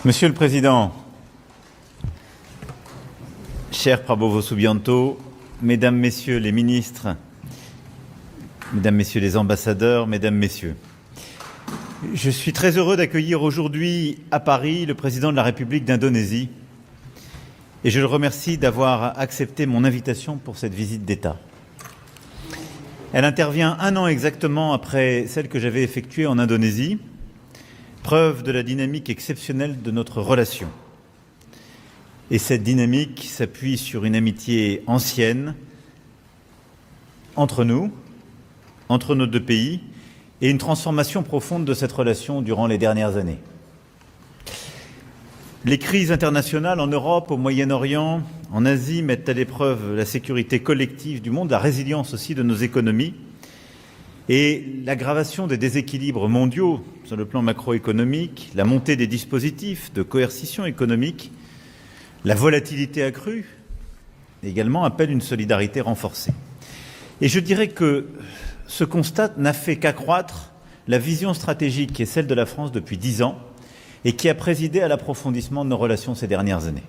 Monsieur le Président, cher Prabowo Subianto, Mesdames, Messieurs les ministres, Mesdames, Messieurs les ambassadeurs, Mesdames, Messieurs, je suis très heureux d'accueillir aujourd'hui à Paris le Président de la République d'Indonésie et je le remercie d'avoir accepté mon invitation pour cette visite d'État. Elle intervient un an exactement après celle que j'avais effectuée en Indonésie, preuve de la dynamique exceptionnelle de notre relation. Et cette dynamique s'appuie sur une amitié ancienne entre nous, entre nos deux pays, et une transformation profonde de cette relation durant les dernières années. Les crises internationales en Europe, au Moyen-Orient, en Asie mettent à l'épreuve la sécurité collective du monde, la résilience aussi de nos économies et l'aggravation des déséquilibres mondiaux sur le plan macroéconomique, la montée des dispositifs de coercition économique, la volatilité accrue également appellent une solidarité renforcée. Et je dirais que ce constat n'a fait qu'accroître la vision stratégique qui est celle de la France depuis 10 ans et qui a présidé à l'approfondissement de nos relations ces dernières années.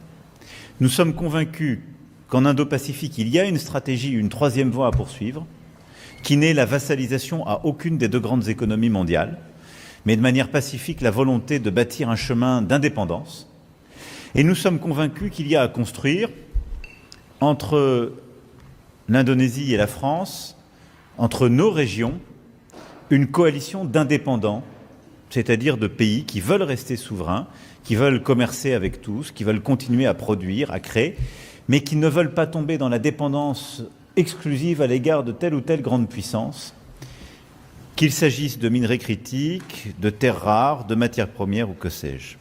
Nous sommes convaincus qu'en Indo-Pacifique, il y a une stratégie, une troisième voie à poursuivre, qui n'est la vassalisation à aucune des deux grandes économies mondiales, mais de manière pacifique la volonté de bâtir un chemin d'indépendance. Et nous sommes convaincus qu'il y a à construire entre l'Indonésie et la France, entre nos régions, une coalition d'indépendants, c'est-à-dire de pays qui veulent rester souverains, qui veulent commercer avec tous, qui veulent continuer à produire, à créer, mais qui ne veulent pas tomber dans la dépendance exclusive à l'égard de telle ou telle grande puissance, qu'il s'agisse de minerais critiques, de terres rares, de matières premières ou que sais-je.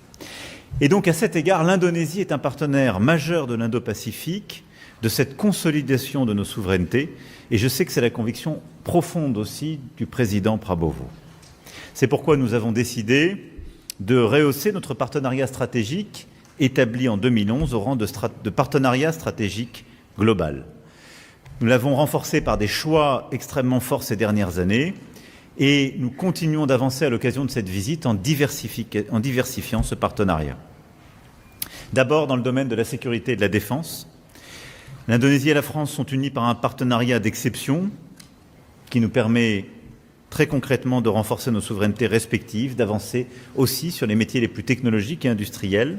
Et donc à cet égard, l'Indonésie est un partenaire majeur de l'Indo-Pacifique, de cette consolidation de nos souverainetés, et je sais que c'est la conviction profonde aussi du président Prabowo. C'est pourquoi nous avons décidé de rehausser notre partenariat stratégique établi en 2011 au rang de partenariat stratégique global. Nous l'avons renforcé par des choix extrêmement forts ces dernières années et nous continuons d'avancer à l'occasion de cette visite en diversifiant ce partenariat. D'abord dans le domaine de la sécurité et de la défense. L'Indonésie et la France sont unies par un partenariat d'exception qui nous permet très concrètement de renforcer nos souverainetés respectives, d'avancer aussi sur les métiers les plus technologiques et industriels.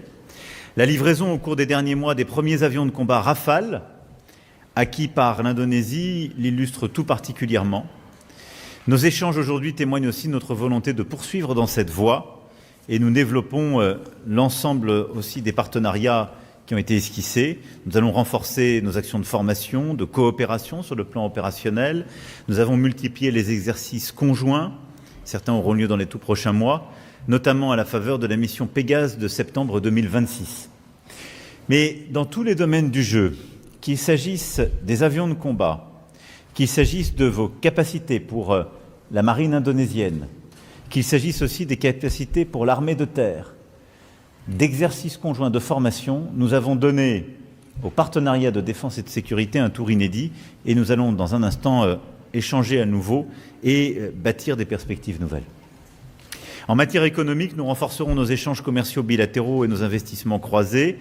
La livraison au cours des derniers mois des premiers avions de combat Rafale, acquis par l'Indonésie, l'illustre tout particulièrement. Nos échanges aujourd'hui témoignent aussi de notre volonté de poursuivre dans cette voie et nous développons l'ensemble aussi des partenariats qui ont été esquissés. Nous allons renforcer nos actions de formation, de coopération sur le plan opérationnel. Nous avons multiplié les exercices conjoints. Certains auront lieu dans les tout prochains mois, notamment à la faveur de la mission Pégase de septembre 2026. Mais dans tous les domaines du jeu, qu'il s'agisse des avions de combat, qu'il s'agisse de vos capacités pour la marine indonésienne, qu'il s'agisse aussi des capacités pour l'armée de terre, d'exercices conjoints de formation, nous avons donné au partenariat de défense et de sécurité un tour inédit et nous allons dans un instant échanger à nouveau et bâtir des perspectives nouvelles. En matière économique, nous renforcerons nos échanges commerciaux bilatéraux et nos investissements croisés.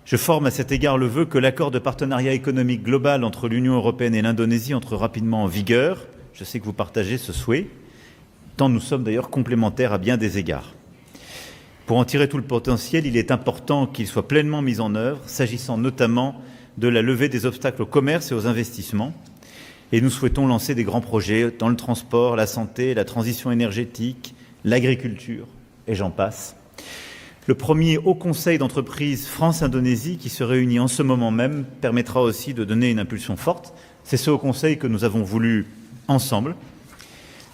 Je forme à cet égard le vœu que l'accord de partenariat économique global entre l'Union européenne et l'Indonésie entre rapidement en vigueur. Je sais que vous partagez ce souhait, tant nous sommes d'ailleurs complémentaires à bien des égards. Pour en tirer tout le potentiel, il est important qu'il soit pleinement mis en œuvre, s'agissant notamment de la levée des obstacles au commerce et aux investissements. Et nous souhaitons lancer des grands projets dans le transport, la santé, la transition énergétique, l'agriculture, et j'en passe. Le premier Haut Conseil d'entreprise France-Indonésie, qui se réunit en ce moment même, permettra aussi de donner une impulsion forte. C'est ce Haut Conseil que nous avons voulu ensemble.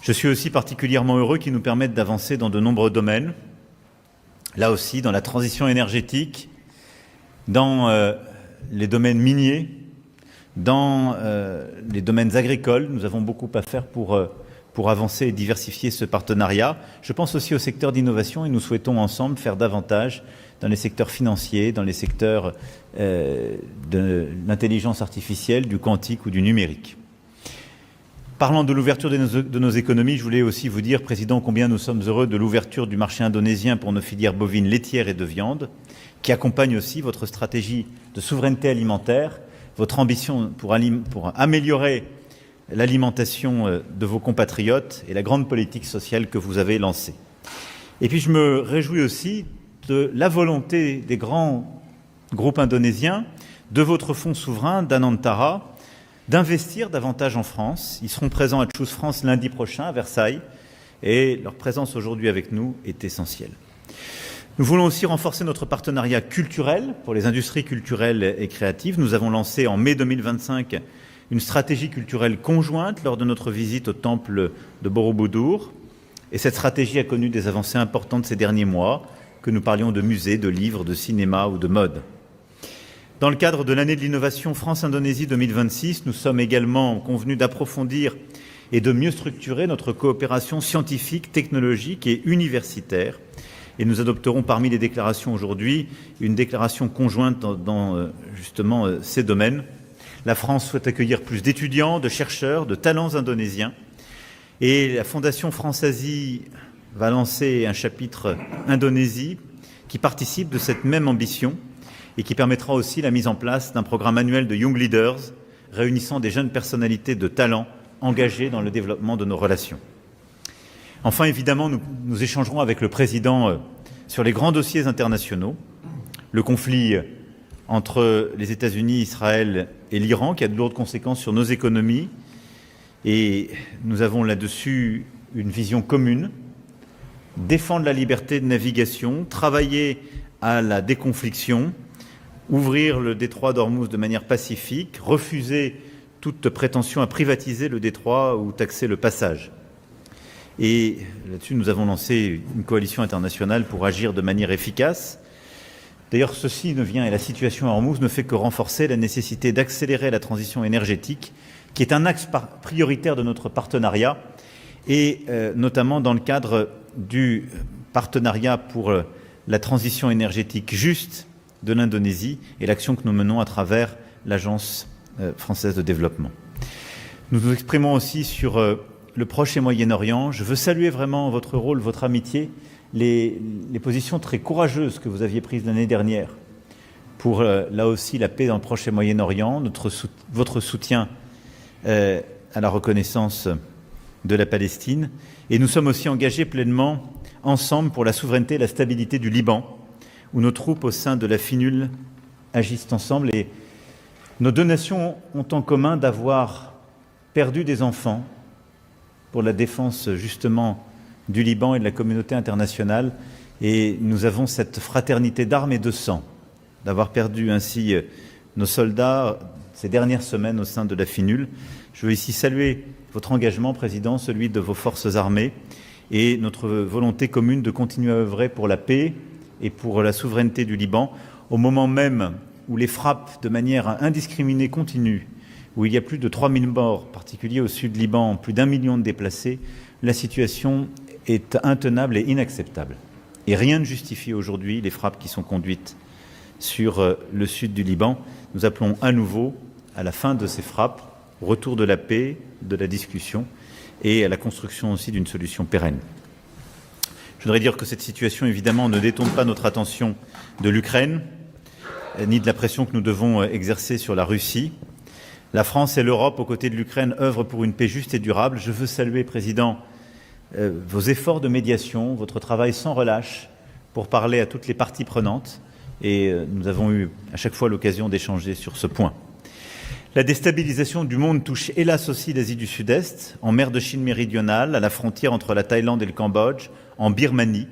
Je suis aussi particulièrement heureux qu'il nous permette d'avancer dans de nombreux domaines. Là aussi, dans la transition énergétique, dans les domaines miniers, dans les domaines agricoles, nous avons beaucoup à faire pour avancer et diversifier ce partenariat. Je pense aussi au secteur d'innovation et nous souhaitons ensemble faire davantage dans les secteurs financiers, dans les secteurs de l'intelligence artificielle, du quantique ou du numérique. parlant de l'ouverture de nos économies, je voulais aussi vous dire, Président, combien nous sommes heureux de l'ouverture du marché indonésien pour nos filières bovines laitières et de viande, qui accompagne aussi votre stratégie de souveraineté alimentaire, votre ambition pour améliorer l'alimentation de vos compatriotes et la grande politique sociale que vous avez lancée. Et puis je me réjouis aussi de la volonté des grands groupes indonésiens, de votre fonds souverain, d'Anantara, d'investir davantage en France. Ils seront présents à Choose France lundi prochain à Versailles et leur présence aujourd'hui avec nous est essentielle. Nous voulons aussi renforcer notre partenariat culturel pour les industries culturelles et créatives. Nous avons lancé en mai 2025 une stratégie culturelle conjointe lors de notre visite au temple de Borobudur. Et cette stratégie a connu des avancées importantes ces derniers mois, que nous parlions de musées, de livres, de cinéma ou de mode. Dans le cadre de l'année de l'innovation France-Indonésie 2026, nous sommes également convenus d'approfondir et de mieux structurer notre coopération scientifique, technologique et universitaire. Et nous adopterons parmi les déclarations aujourd'hui une déclaration conjointe dans justement ces domaines. La France souhaite accueillir plus d'étudiants, de chercheurs, de talents indonésiens. Et la Fondation France-Asie va lancer un chapitre Indonésie qui participe de cette même ambition et qui permettra aussi la mise en place d'un programme annuel de Young Leaders réunissant des jeunes personnalités de talent engagées dans le développement de nos relations. Enfin, évidemment, nous échangerons avec le Président sur les grands dossiers internationaux, le conflit entre les États-Unis, Israël et l'Iran, qui a de lourdes conséquences sur nos économies, et nous avons là-dessus une vision commune, défendre la liberté de navigation, travailler à la déconfliction, ouvrir le détroit d'Ormuz de manière pacifique, refuser toute prétention à privatiser le détroit ou taxer le passage. Et là-dessus, nous avons lancé une coalition internationale pour agir de manière efficace. D'ailleurs, ceci ne vient, et la situation à Ormuz ne fait que renforcer la nécessité d'accélérer la transition énergétique, qui est un axe prioritaire de notre partenariat, et notamment dans le cadre du partenariat pour la transition énergétique juste de l'Indonésie et l'action que nous menons à travers l'Agence française de développement. Nous nous exprimons aussi sur le Proche et Moyen-Orient. Je veux saluer vraiment votre rôle, votre amitié, les positions très courageuses que vous aviez prises l'année dernière pour, là aussi, la paix dans le Proche et Moyen-Orient, votre soutien à la reconnaissance de la Palestine. Et nous sommes aussi engagés pleinement ensemble pour la souveraineté et la stabilité du Liban, où nos troupes au sein de la FINUL agissent ensemble. Et nos deux nations ont en commun d'avoir perdu des enfants pour la défense justement du Liban et de la communauté internationale. Et nous avons cette fraternité d'armes et de sang, d'avoir perdu ainsi nos soldats ces dernières semaines au sein de la FINUL. Je veux ici saluer votre engagement, Président, celui de vos forces armées et notre volonté commune de continuer à œuvrer pour la paix et pour la souveraineté du Liban, au moment même où les frappes de manière indiscriminée continuent, où il y a plus de 3000 morts, en particulier au sud Liban, plus d'1 million de déplacés, la situation est intenable et inacceptable. Et rien ne justifie aujourd'hui les frappes qui sont conduites sur le sud du Liban. Nous appelons à nouveau à la fin de ces frappes, au retour de la paix, de la discussion et à la construction aussi d'une solution pérenne. Je voudrais dire que cette situation, évidemment, ne détourne pas notre attention de l'Ukraine, ni de la pression que nous devons exercer sur la Russie. La France et l'Europe, aux côtés de l'Ukraine, œuvrent pour une paix juste et durable. Je veux saluer, Président, vos efforts de médiation, votre travail sans relâche pour parler à toutes les parties prenantes. Et nous avons eu à chaque fois l'occasion d'échanger sur ce point. La déstabilisation du monde touche hélas aussi l'Asie du Sud-Est, en mer de Chine méridionale, à la frontière entre la Thaïlande et le Cambodge, en Birmanie.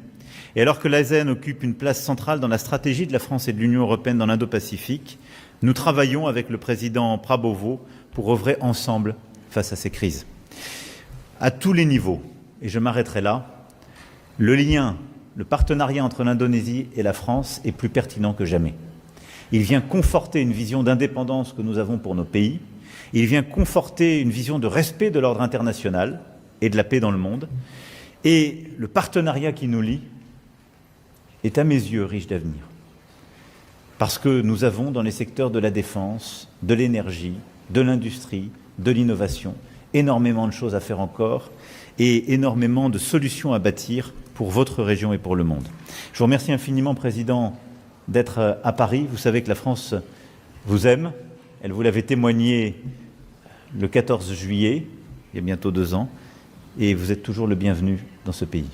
Et alors que l'ASEAN occupe une place centrale dans la stratégie de la France et de l'Union européenne dans l'Indo-Pacifique, nous travaillons avec le président Prabowo pour œuvrer ensemble face à ces crises. À tous les niveaux, et je m'arrêterai là, le partenariat entre l'Indonésie et la France est plus pertinent que jamais. Il vient conforter une vision d'indépendance que nous avons pour nos pays. Il vient conforter une vision de respect de l'ordre international et de la paix dans le monde. Et le partenariat qui nous lie est à mes yeux riche d'avenir. Parce que nous avons dans les secteurs de la défense, de l'énergie, de l'industrie, de l'innovation, énormément de choses à faire encore et énormément de solutions à bâtir pour votre région et pour le monde. Je vous remercie infiniment, Président, d'être à Paris. Vous savez que la France vous aime. Elle vous l'avait témoigné le 14 juillet, il y a bientôt 2 ans, et vous êtes toujours le bienvenu dans ce pays.